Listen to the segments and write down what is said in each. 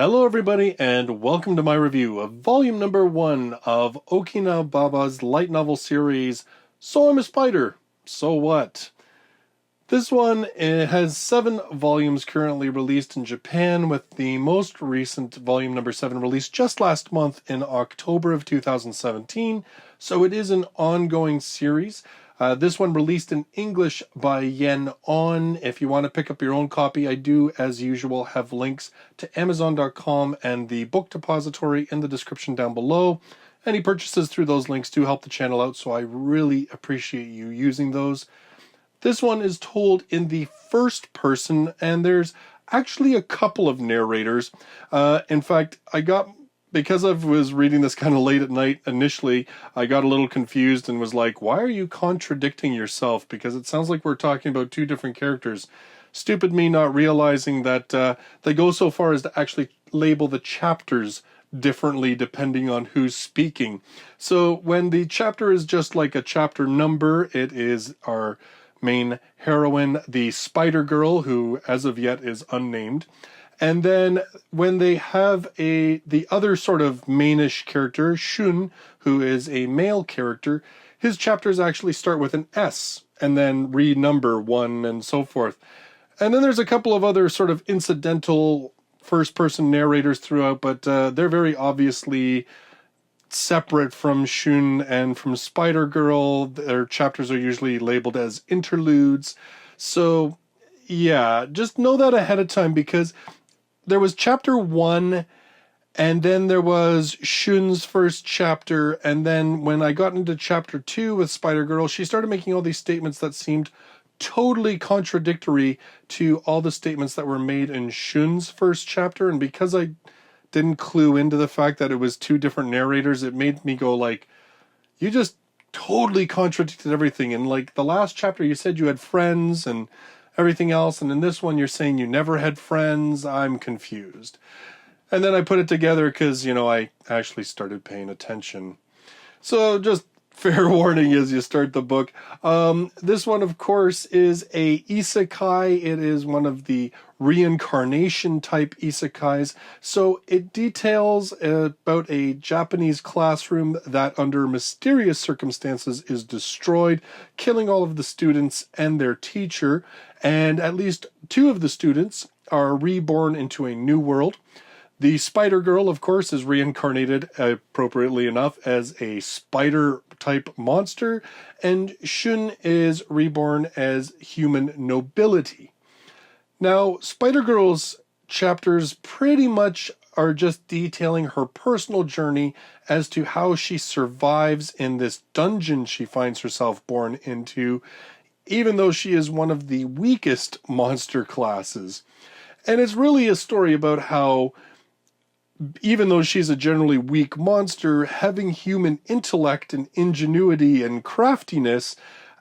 Hello everybody, and welcome to my review of volume number 1 of Okina Baba's light novel series, So I'm a Spider, So What? This one has 7 volumes currently released in Japan, with the most recent volume number 7 released just last month in October of 2017, so it is an ongoing series. This one released in English by Yen On. If you want to pick up your own copy, I do, as usual, have links to Amazon.com and the book depository in the description down below. Any purchases through those links do help the channel out, so I really appreciate you using those. This one is told in the first person, and there's actually a couple of narrators. In fact, because I was reading this kind of late at night initially, I got a little confused and was like, why are you contradicting yourself? Because it sounds like we're talking about two different characters. Stupid me not realizing that they go so far as to actually label the chapters differently depending on who's speaking. So when the chapter is just like a chapter number, it is our main heroine, the Spider Girl, who as of yet is unnamed. And then when they have the other sort of mainish character, Shun, who is a male character, his chapters actually start with an S and then renumber 1 and so forth. And then there's a couple of other sort of incidental first-person narrators throughout, but they're very obviously separate from Shun and from Spider-Girl. Their chapters are usually labeled as interludes. So, yeah, just know that ahead of time, because there was chapter 1, and then there was Shun's first chapter, and then when I got into chapter 2 with Spider-Girl, she started making all these statements that seemed totally contradictory to all the statements that were made in Shun's first chapter, and because I didn't clue into the fact that it was two different narrators, it made me go like, you just totally contradicted everything. And like the last chapter you said you had friends and everything else, and in this one you're saying you never had friends. I'm confused. And then I put it together because, I actually started paying attention. So just fair warning as you start the book. This one, of course, is a isekai. It is one of the reincarnation type isekais. So it details about a Japanese classroom that under mysterious circumstances is destroyed, killing all of the students and their teacher. And at least 2 of the students are reborn into a new world. The Spider Girl, of course, is reincarnated, appropriately enough, as a spider-type monster, and Shun is reborn as human nobility. Now, Spider Girl's chapters pretty much are just detailing her personal journey as to how she survives in this dungeon she finds herself born into, even though she is one of the weakest monster classes. And it's really a story about how, even though she's a generally weak monster, having human intellect and ingenuity and craftiness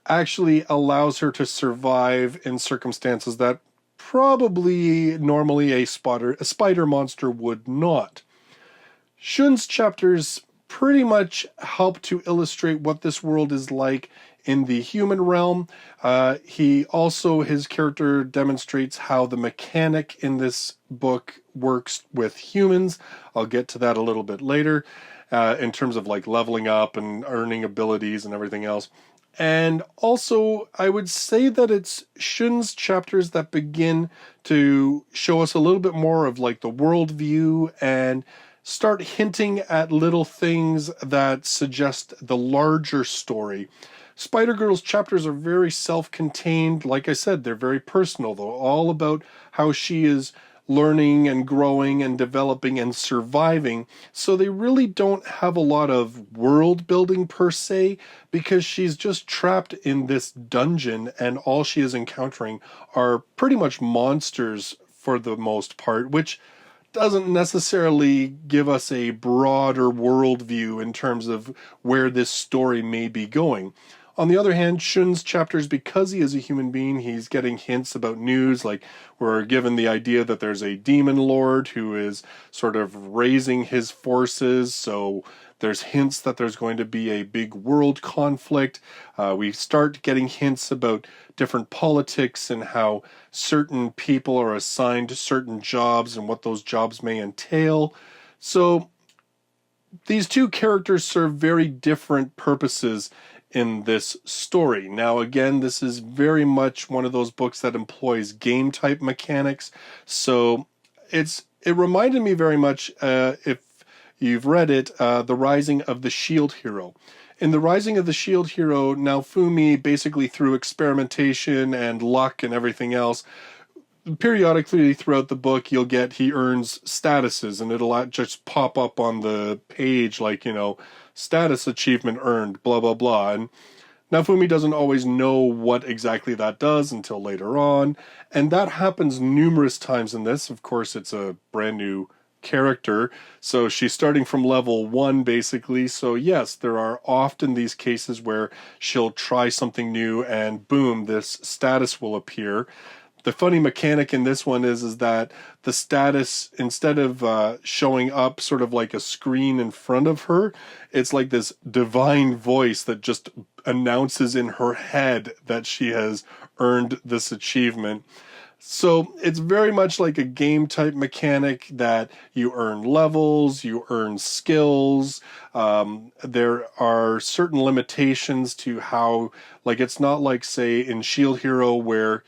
actually allows her to survive in circumstances that probably normally a spider monster would not. Shun's chapters pretty much help to illustrate what this world is like in the human realm. His character demonstrates how the mechanic in this book works with humans. I'll get to that a little bit later, in terms of like leveling up and earning abilities and everything else. And also, I would say that it's Shun's chapters that begin to show us a little bit more of like the worldview and start hinting at little things that suggest the larger story. Spider-Girl's chapters are very self-contained. Like I said, they're very personal, though, all about how she is learning and growing and developing and surviving. So they really don't have a lot of world building per se, because she's just trapped in this dungeon and all she is encountering are pretty much monsters for the most part, which doesn't necessarily give us a broader worldview in terms of where this story may be going. On the other hand, Shun's chapters, because he is a human being, he's getting hints about news, like we're given the idea that there's a demon lord who is sort of raising his forces, so There's hints that there's going to be a big world conflict. We start getting hints about different politics and how certain people are assigned certain jobs and what those jobs may entail. So these two characters serve very different purposes in this story. Now, again, this is very much one of those books that employs game type mechanics. So it reminded me very much, if you've read it, The Rising of the Shield Hero. In The Rising of the Shield Hero, Naofumi, basically through experimentation and luck and everything else, periodically throughout the book, he earns statuses, and it'll just pop up on the page like, status achievement earned, blah, blah, blah. And Naofumi doesn't always know what exactly that does until later on. And that happens numerous times in this. Of course, it's a brand new character, so she's starting from level 1 basically. So yes, there are often these cases where she'll try something new and boom, this status will appear. The funny mechanic in this one is that the status, instead of showing up sort of like a screen in front of her, it's like this divine voice that just announces in her head that she has earned this achievement. So it's very much like a game type mechanic that you earn levels, you earn skills. There are certain limitations to how, like, it's not like, say, in Shield Hero where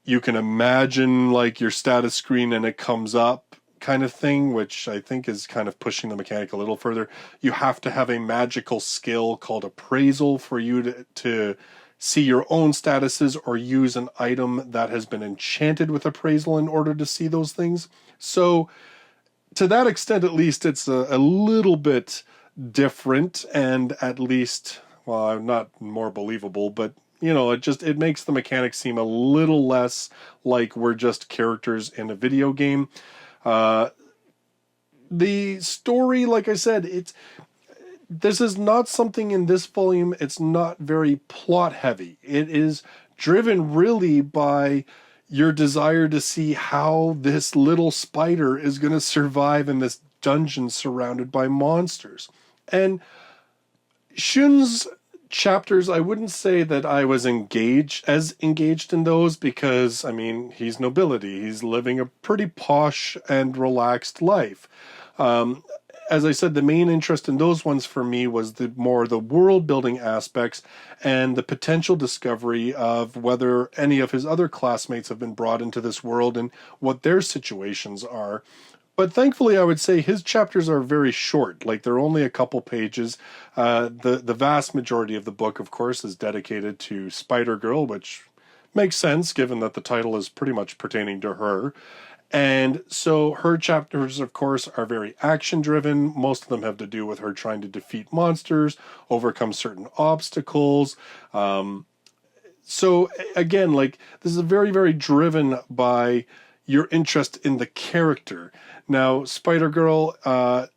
you can imagine like your status screen and it comes up kind of thing, which I think is kind of pushing the mechanic a little further. You have to have a magical skill called appraisal for you to see your own statuses or use an item that has been enchanted with appraisal in order to see those things. So to that extent, at least, it's a little bit different and at least, well, not more believable, but it makes the mechanics seem a little less like we're just characters in a video game. The story, like I said, this is not something in this volume. It's not very plot heavy. It is driven really by your desire to see how this little spider is going to survive in this dungeon surrounded by monsters. And Shun's chapters, I wouldn't say that I was engaged in those because, I mean, he's nobility. He's living a pretty posh and relaxed life. As I said, the main interest in those ones for me was the world building aspects and the potential discovery of whether any of his other classmates have been brought into this world and what their situations are. But thankfully, I would say his chapters are very short, like they're only a couple pages. The vast majority of the book, of course, is dedicated to Spider-Girl, which makes sense given that the title is pretty much pertaining to her. And so her chapters, of course, are very action-driven. Most of them have to do with her trying to defeat monsters, overcome certain obstacles. So again, like, this is very, very driven by your interest in the character. Now, Spider-Girl, I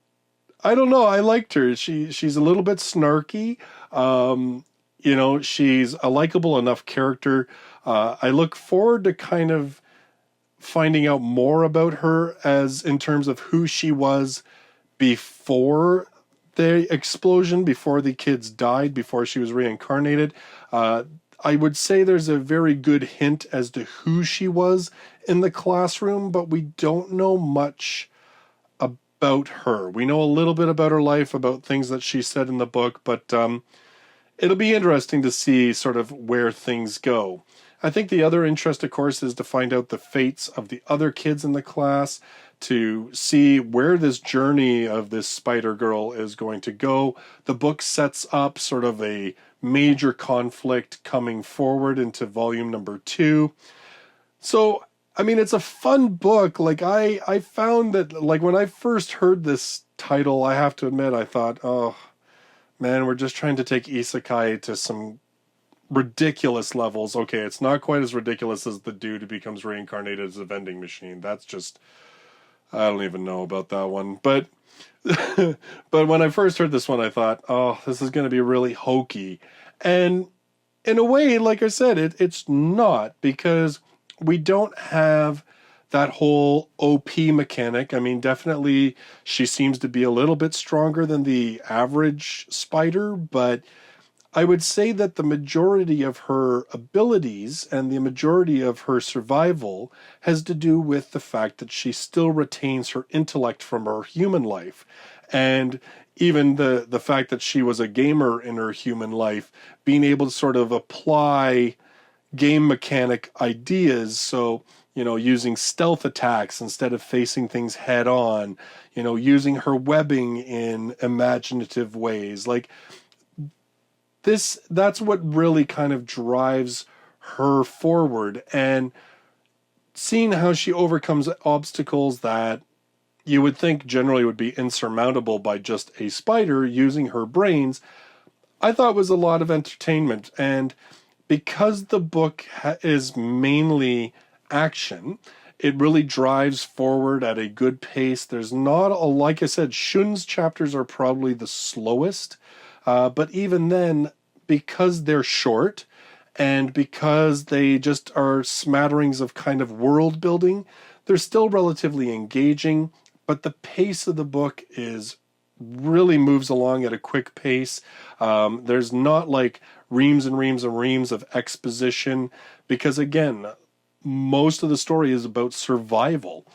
don't know, I liked her. She's a little bit snarky. She's a likable enough character. I look forward to kind of finding out more about her as in terms of who she was before the explosion, before the kids died, before she was reincarnated. I would say there's a very good hint as to who she was in the classroom, but we don't know much about her. We know a little bit about her life, about things that she said in the book, but it'll be interesting to see sort of where things go. I think the other interest, of course, is to find out the fates of the other kids in the class, to see where this journey of this Spider-Girl is going to go. The book sets up sort of a major conflict coming forward into volume number 2. So, I mean, it's a fun book. Like, I found that, like, when I first heard this title, I have to admit, I thought, oh, man, we're just trying to take isekai to some ridiculous levels. Okay, it's not quite as ridiculous as the dude who becomes reincarnated as a vending machine. That's just, I don't even know about that one. But but when I first heard this one, I thought, oh, this is going to be really hokey. And in a way, like I said, it's not, because we don't have that whole OP mechanic. I mean, definitely she seems to be a little bit stronger than the average spider, but I would say that the majority of her abilities and the majority of her survival has to do with the fact that she still retains her intellect from her human life. And even the fact that she was a gamer in her human life, being able to sort of apply game mechanic ideas. So, using stealth attacks instead of facing things head on, using her webbing in imaginative ways. Like that's what really kind of drives her forward. And seeing how she overcomes obstacles that you would think generally would be insurmountable by just a spider using her brains, I thought was a lot of entertainment. And because the book is mainly action, it really drives forward at a good pace. There's not like I said, Shun's chapters are probably the slowest, but even then, because they're short and because they just are smatterings of kind of world building, they're still relatively engaging. But the pace of the book really moves along at a quick pace. There's not like reams and reams and reams of exposition, because again, most of the story is about survival.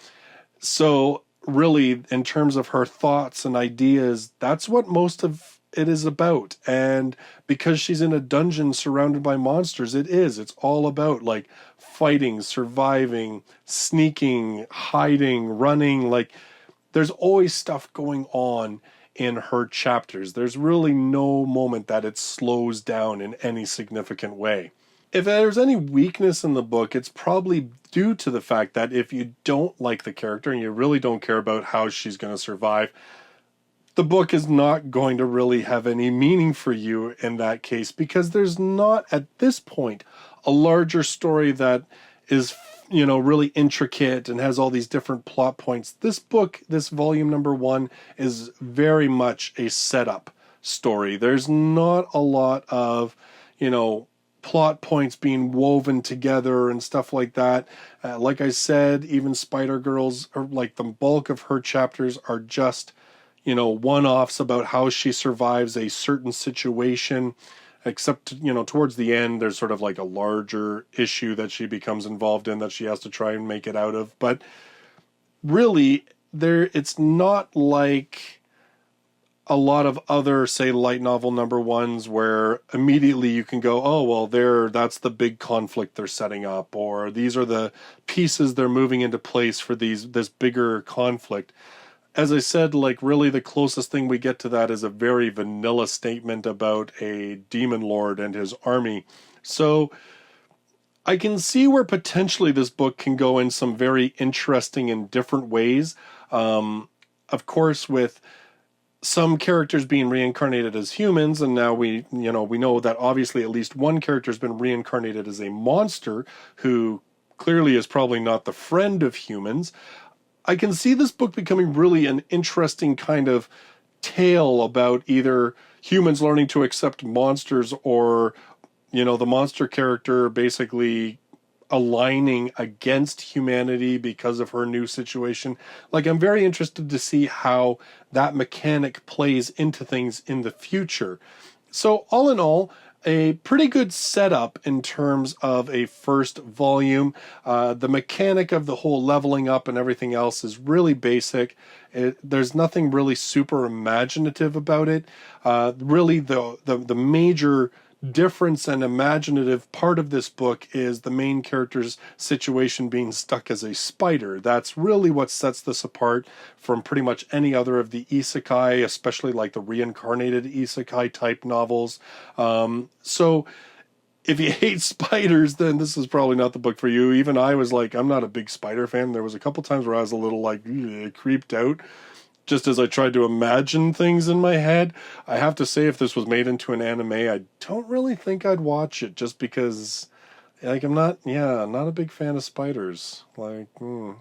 So really, in terms of her thoughts and ideas, that's what most of it is about. And because she's in a dungeon surrounded by monsters, it's all about like fighting, surviving, sneaking, hiding, running. Like there's always stuff going on in her chapters. There's really no moment that it slows down in any significant way. If there's any weakness in the book, it's probably due to the fact that if you don't like the character and you really don't care about how she's going to survive, the book is not going to really have any meaning for you in that case, because there's not, at this point, a larger story that is, really intricate and has all these different plot points. This book, this volume number 1, is very much a setup story. There's not a lot of, plot points being woven together and stuff like that. Like I said, even Spider Girls, or like the bulk of her chapters are just, one-offs about how she survives a certain situation, except, towards the end, there's sort of like a larger issue that she becomes involved in that she has to try and make it out of. But really, it's not like a lot of other, say, light novel number 1s where immediately you can go, oh, well, that's the big conflict they're setting up, or these are the pieces they're moving into place for this bigger conflict. As I said, like really the closest thing we get to that is a very vanilla statement about a demon lord and his army. So I can see where potentially this book can go in some very interesting and different ways. Of course, with some characters being reincarnated as humans, and now we know that obviously at least one character has been reincarnated as a monster who clearly is probably not the friend of humans. I can see this book becoming really an interesting kind of tale about either humans learning to accept monsters, or, the monster character basically aligning against humanity because of her new situation. Like, I'm very interested to see how that mechanic plays into things in the future. So all in all, a pretty good setup in terms of a first volume. The mechanic of the whole leveling up and everything else is really basic. There's nothing really super imaginative about it. Really, the major difference and imaginative part of this book is the main character's situation being stuck as a spider. That's really what sets this apart from pretty much any other of the isekai, especially like the reincarnated isekai type novels. So if you hate spiders, then this is probably not the book for you. Even I was like, I'm not a big spider fan. There was a couple times where I was a little like creeped out just as I tried to imagine things in my head. I have to say, if this was made into an anime, I don't really think I'd watch it, just because, like, I'm not a big fan of spiders. Like,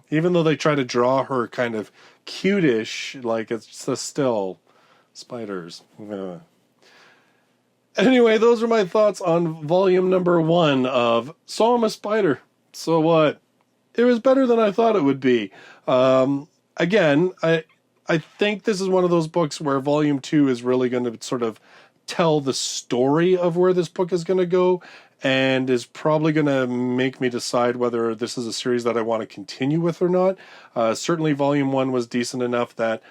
even though they try to draw her kind of cute-ish, like, it's just still spiders. Anyway, those are my thoughts on volume number 1 of So I'm a Spider. So What? it was better than I thought it would be. Again, I think this is one of those books where volume 2 is really going to sort of tell the story of where this book is going to go, and is probably going to make me decide whether this is a series that I want to continue with or not. Certainly volume 1 was decent enough that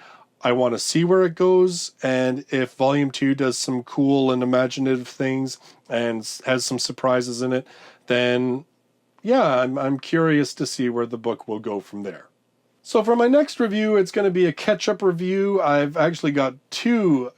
I want to see where it goes, and if volume 2 does some cool and imaginative things and has some surprises in it, then yeah, I'm curious to see where the book will go from there. So for my next review, it's going to be a catch-up review. I've actually got two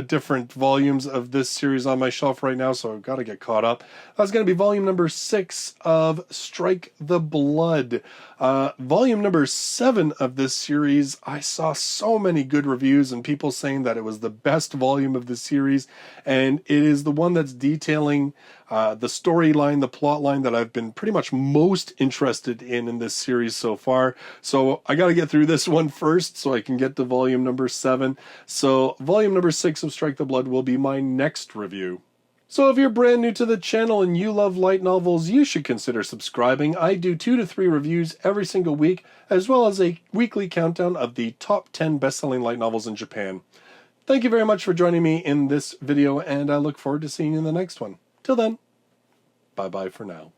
different volumes of this series on my shelf right now, so I've got to get caught up. That's going to be volume number 6 of Strike the Blood. Volume number 7 of this series, I saw so many good reviews and people saying that it was the best volume of the series, and it is the one that's detailing the storyline, the plot line that I've been pretty much most interested in this series so far. So I got to get through this one first so I can get to volume number 7. So volume number 6 of Strike the Blood will be my next review. So if you're brand new to the channel and you love light novels, you should consider subscribing. I do 2 to 3 reviews every single week, as well as a weekly countdown of the top 10 best-selling light novels in Japan. Thank you very much for joining me in this video, and I look forward to seeing you in the next one. Till then, bye-bye for now.